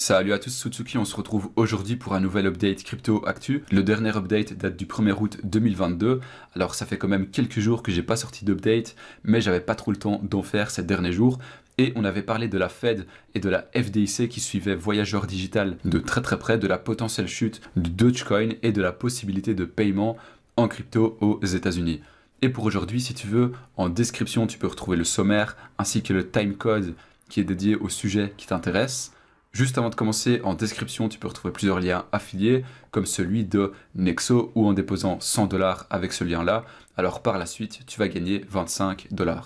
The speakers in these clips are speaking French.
Salut à tous, Sutsuki, on se retrouve aujourd'hui pour un nouvel update crypto actu. Le dernier update date du 1er août 2022. Alors ça fait quand même quelques jours que j'ai pas sorti d'update, mais j'avais pas trop le temps d'en faire ces derniers jours. Et on avait parlé de la Fed et de la FDIC qui suivaient Voyageur Digital de très près, de la potentielle chute de Dogecoin et de la possibilité de paiement en crypto aux États-Unis. Et pour aujourd'hui, si tu veux, en description, tu peux retrouver le sommaire ainsi que le timecode qui est dédié au sujet qui t'intéresse. Juste avant de commencer, en description, tu peux retrouver plusieurs liens affiliés, comme celui de Nexo, où en déposant 100 $ avec ce lien-là, alors par la suite, tu vas gagner 25 $.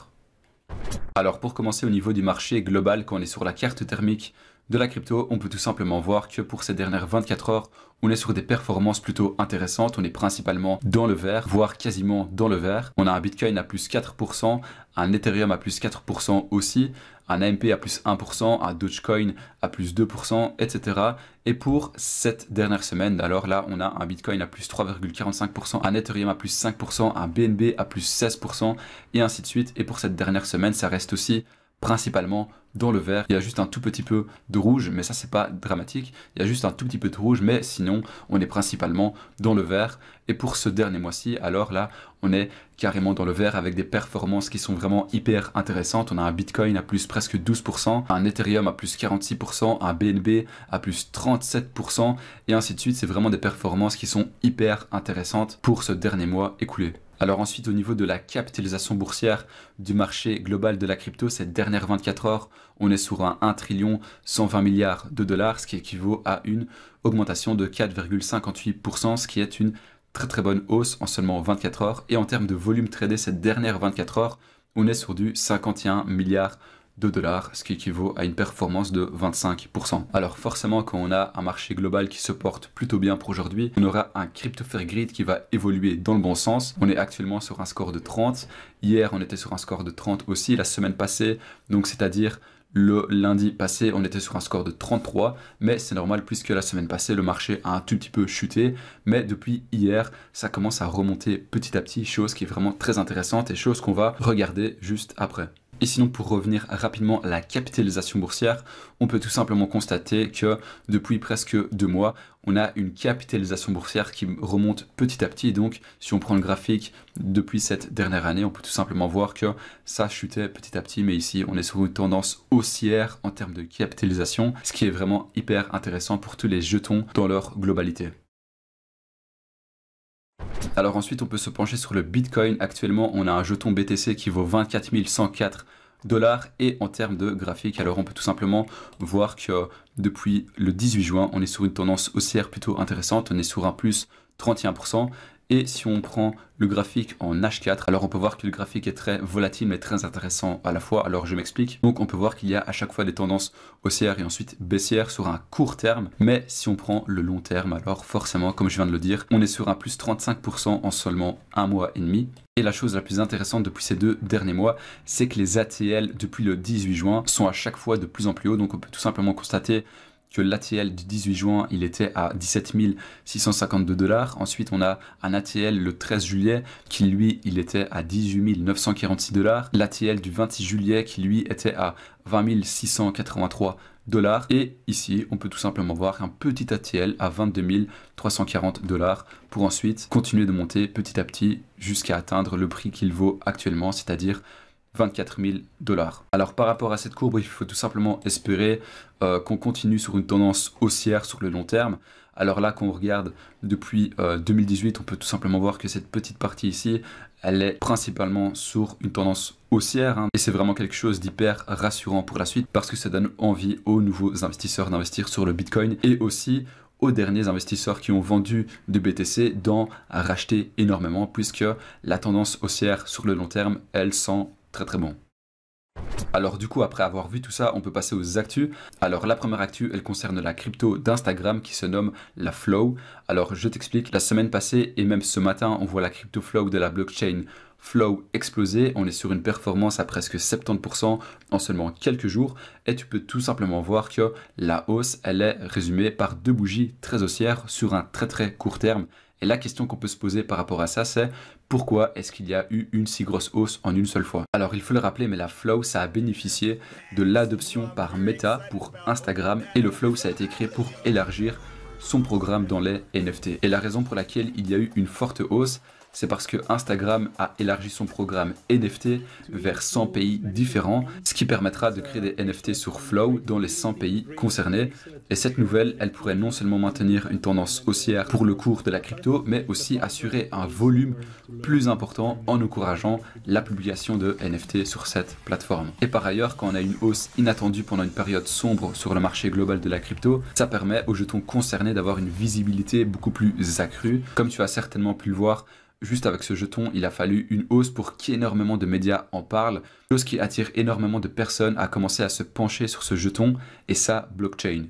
Alors pour commencer au niveau du marché global, quand on est sur la carte thermique de la crypto, on peut tout simplement voir que pour ces dernières 24 heures, on est sur des performances plutôt intéressantes. On est principalement dans le vert, voire quasiment dans le vert. On a un Bitcoin à plus 4%, un Ethereum à plus 4% aussi, un AMP à plus 1%, un Dogecoin à plus 2%, etc. Et pour cette dernière semaine, alors là, on a un Bitcoin à plus 3,45%, un Ethereum à plus 5%, un BNB à plus 16%, et ainsi de suite. Et pour cette dernière semaine, ça reste aussi principalement dans le vert. Il y a juste un tout petit peu de rouge, mais ça c'est pas dramatique. Il y a juste un tout petit peu de rouge, mais sinon on est principalement dans le vert. Et pour ce dernier mois-ci, alors là, on est carrément dans le vert avec des performances qui sont vraiment hyper intéressantes. On a un Bitcoin à plus presque 12%, un Ethereum à plus 46%, un BNB à plus 37%, et ainsi de suite. C'est vraiment des performances qui sont hyper intéressantes pour ce dernier mois écoulé. Alors ensuite, au niveau de la capitalisation boursière du marché global de la crypto, ces dernières 24 heures, on est sur un 1 120 milliards de dollars, ce qui équivaut à une augmentation de 4,58%, ce qui est une très bonne hausse en seulement 24 heures. Et en termes de volume tradé ces dernières 24 heures, on est sur du 51 milliards de dollars, ce qui équivaut à une performance de 25%. Alors forcément, quand on a un marché global qui se porte plutôt bien pour aujourd'hui, on aura un crypto fair grid qui va évoluer dans le bon sens. On est actuellement sur un score de 30. Hier, on était sur un score de 30 aussi. La semaine passée, donc c'est-à-dire le lundi passé, on était sur un score de 33, mais c'est normal puisque la semaine passée, le marché a un tout petit peu chuté. Mais depuis hier, ça commence à remonter petit à petit, chose qui est vraiment très intéressante et chose qu'on va regarder juste après. Et sinon, pour revenir rapidement à la capitalisation boursière, on peut tout simplement constater que depuis presque 2 mois, on a une capitalisation boursière qui remonte petit à petit. Donc, si on prend le graphique depuis cette dernière année, on peut tout simplement voir que ça chutait petit à petit. Mais ici, on est sur une tendance haussière en termes de capitalisation, ce qui est vraiment hyper intéressant pour tous les jetons dans leur globalité. Alors ensuite, on peut se pencher sur le Bitcoin. Actuellement, on a un jeton BTC qui vaut 24 104 $. Et en termes de graphique, alors on peut tout simplement voir que depuis le 18 juin, on est sur une tendance haussière plutôt intéressante. On est sur un plus 31%. Et si on prend le graphique en H4, alors on peut voir que le graphique est très volatile mais très intéressant à la fois. Alors je m'explique. Donc on peut voir qu'il y a à chaque fois des tendances haussières et ensuite baissières sur un court terme. Mais si on prend le long terme, alors forcément, comme je viens de le dire, on est sur un plus 35% en seulement un mois et demi. Et la chose la plus intéressante depuis ces 2 derniers mois, c'est que les ATL depuis le 18 juin sont à chaque fois de plus en plus hauts. Donc on peut tout simplement constater que l'ATL du 18 juin, il était à 17 652 $. Ensuite, on a un ATL le 13 juillet qui, lui, il était à 18 946 $. L'ATL du 26 juillet qui, lui, était à 20 683 $. Et ici, on peut tout simplement voir un petit ATL à 22 340 $ pour ensuite continuer de monter petit à petit jusqu'à atteindre le prix qu'il vaut actuellement, c'est-à-dire 24 000 $. Alors par rapport à cette courbe, il faut tout simplement espérer qu'on continue sur une tendance haussière sur le long terme. Alors là, quand on regarde depuis 2018, on peut tout simplement voir que cette petite partie ici, elle est principalement sur une tendance haussière. Et c'est vraiment quelque chose d'hyper rassurant pour la suite parce que ça donne envie aux nouveaux investisseurs d'investir sur le Bitcoin et aussi aux derniers investisseurs qui ont vendu de BTC d'en racheter énormément puisque la tendance haussière sur le long terme, elle sent très bon. Alors du coup, après avoir vu tout ça, on peut passer aux actus. Alors la première actu, elle concerne la crypto d'Instagram qui se nomme la Flow. Alors je t'explique, la semaine passée et même ce matin, on voit la crypto Flow de la blockchain Flow exploser. On est sur une performance à presque 70% en seulement quelques jours. Et tu peux tout simplement voir que la hausse, elle est résumée par 2 bougies très haussières sur un très court terme. Et la question qu'on peut se poser par rapport à ça, c'est pourquoi est-ce qu'il y a eu une si grosse hausse en une seule fois? Alors il faut le rappeler, mais la Flow, ça a bénéficié de l'adoption par Meta pour Instagram, et le Flow, ça a été créé pour élargir son programme dans les NFT. Et la raison pour laquelle il y a eu une forte hausse, c'est parce que Instagram a élargi son programme NFT vers 100 pays différents, ce qui permettra de créer des NFT sur Flow dans les 100 pays concernés. Et cette nouvelle, elle pourrait non seulement maintenir une tendance haussière pour le cours de la crypto, mais aussi assurer un volume plus important en encourageant la publication de NFT sur cette plateforme. Et par ailleurs, quand on a une hausse inattendue pendant une période sombre sur le marché global de la crypto, ça permet aux jetons concernés d'avoir une visibilité beaucoup plus accrue. Comme tu as certainement pu le voir, juste avec ce jeton, il a fallu une hausse pour qu'énormément de médias en parlent, chose qui attire énormément de personnes à commencer à se pencher sur ce jeton et sa blockchain.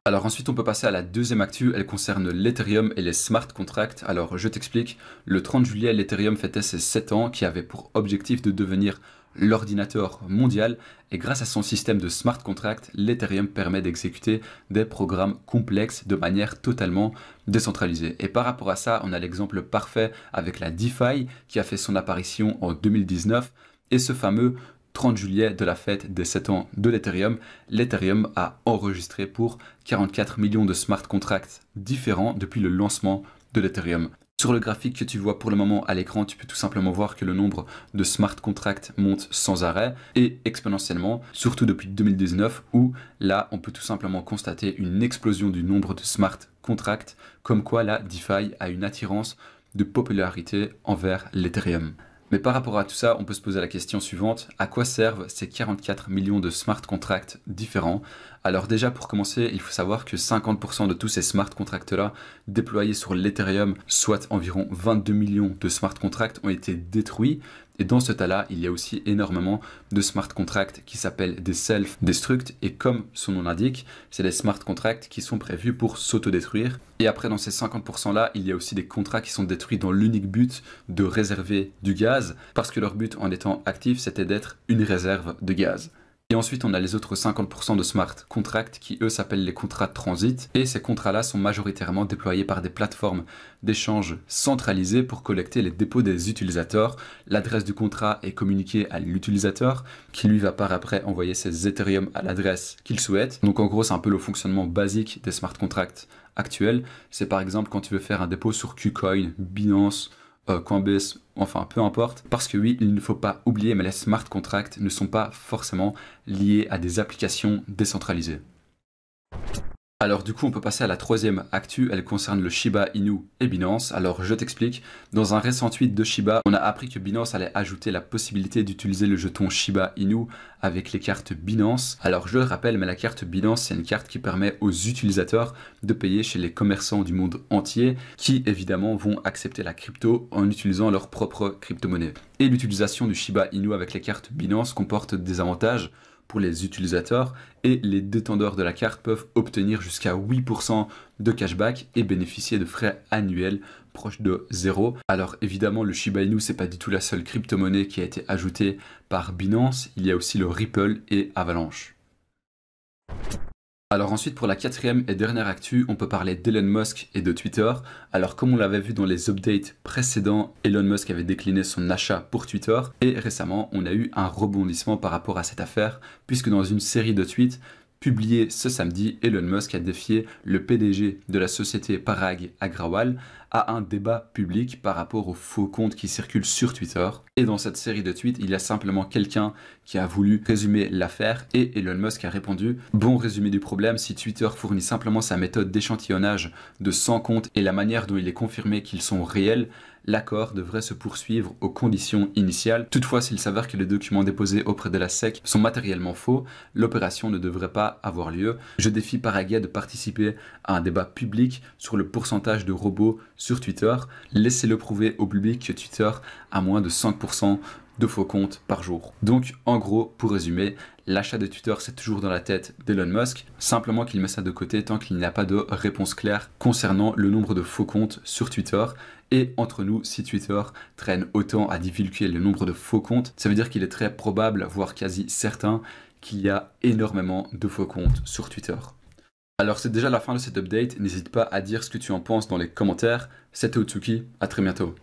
Alors ensuite on peut passer à la deuxième actu, elle concerne l'Ethereum et les smart contracts. Alors je t'explique, le 30 juillet l'Ethereum fêtait ses 7 ans qui avait pour objectif de devenir l'ordinateur mondial, et grâce à son système de smart contract, l'Ethereum permet d'exécuter des programmes complexes de manière totalement décentralisée. Et par rapport à ça, on a l'exemple parfait avec la DeFi qui a fait son apparition en 2019, et ce fameux 30 juillet de la fête des 7 ans de l'Ethereum, l'Ethereum a enregistré pour 44 millions de smart contracts différents depuis le lancement de l'Ethereum. Sur le graphique que tu vois pour le moment à l'écran, tu peux tout simplement voir que le nombre de smart contracts monte sans arrêt et exponentiellement, surtout depuis 2019 où là on peut tout simplement constater une explosion du nombre de smart contracts, comme quoi la DeFi a une attirance de popularité envers l'Ethereum. Mais par rapport à tout ça, on peut se poser la question suivante, à quoi servent ces 44 millions de smart contracts différents? Alors déjà pour commencer, il faut savoir que 50% de tous ces smart contracts-là déployés sur l'Ethereum, soit environ 22 millions de smart contracts, ont été détruits. Et dans ce tas-là, il y a aussi énormément de smart contracts qui s'appellent des self-destruct. Et comme son nom l'indique, c'est des smart contracts qui sont prévus pour s'autodétruire. Et après, dans ces 50%-là, il y a aussi des contrats qui sont détruits dans l'unique but de réserver du gaz, parce que leur but en étant actif, c'était d'être une réserve de gaz. Et ensuite, on a les autres 50% de smart contracts qui, eux, s'appellent les contrats de transit. Et ces contrats-là sont majoritairement déployés par des plateformes d'échange centralisées pour collecter les dépôts des utilisateurs. L'adresse du contrat est communiquée à l'utilisateur qui, lui, va par après envoyer ses Ethereum à l'adresse qu'il souhaite. Donc, en gros, c'est un peu le fonctionnement basique des smart contracts actuels. C'est par exemple quand tu veux faire un dépôt sur KuCoin, Binance, Coinbase, enfin peu importe, parce que oui, il ne faut pas oublier, mais les smart contracts ne sont pas forcément liés à des applications décentralisées. Alors du coup, on peut passer à la troisième actu, elle concerne le Shiba Inu et Binance. Alors je t'explique, dans un récent tweet de Shiba, on a appris que Binance allait ajouter la possibilité d'utiliser le jeton Shiba Inu avec les cartes Binance. Alors je le rappelle, mais la carte Binance, c'est une carte qui permet aux utilisateurs de payer chez les commerçants du monde entier, qui évidemment vont accepter la crypto en utilisant leur propre crypto-monnaie. Et l'utilisation du Shiba Inu avec les cartes Binance comporte des avantages pour les utilisateurs, et les détenteurs de la carte peuvent obtenir jusqu'à 8% de cashback et bénéficier de frais annuels proches de 0. Alors évidemment, le Shiba Inu, c'est pas du tout la seule crypto-monnaie qui a été ajoutée par Binance, il y a aussi le Ripple et Avalanche. Alors ensuite, pour la quatrième et dernière actu, on peut parler d'Elon Musk et de Twitter. Alors comme on l'avait vu dans les updates précédents, Elon Musk avait décliné son achat pour Twitter, et récemment on a eu un rebondissement par rapport à cette affaire, puisque dans une série de tweets publiés ce samedi, Elon Musk a défié le PDG de la société Parag Agrawal à un débat public par rapport aux faux comptes qui circulent sur Twitter. Et dans cette série de tweets, il y a simplement quelqu'un qui a voulu résumer l'affaire, et Elon Musk a répondu: bon résumé du problème, si Twitter fournit simplement sa méthode d'échantillonnage de 100 comptes et la manière dont il est confirmé qu'ils sont réels, l'accord devrait se poursuivre aux conditions initiales. Toutefois, s'il s'avère que les documents déposés auprès de la SEC sont matériellement faux, l'opération ne devrait pas avoir lieu. Je défie Parag de participer à un débat public sur le pourcentage de robots sur Twitter. Laissez-le prouver au public que Twitter a moins de 5% de faux comptes par jour. Donc en gros, pour résumer, l'achat de Twitter, c'est toujours dans la tête d'Elon Musk, simplement qu'il met ça de côté tant qu'il n'y a pas de réponse claire concernant le nombre de faux comptes sur Twitter. Et entre nous, si Twitter traîne autant à divulguer le nombre de faux comptes, ça veut dire qu'il est très probable, voire quasi certain, qu'il y a énormément de faux comptes sur Twitter. Alors c'est déjà la fin de cet update, n'hésite pas à dire ce que tu en penses dans les commentaires. C'était Otsuki, à très bientôt.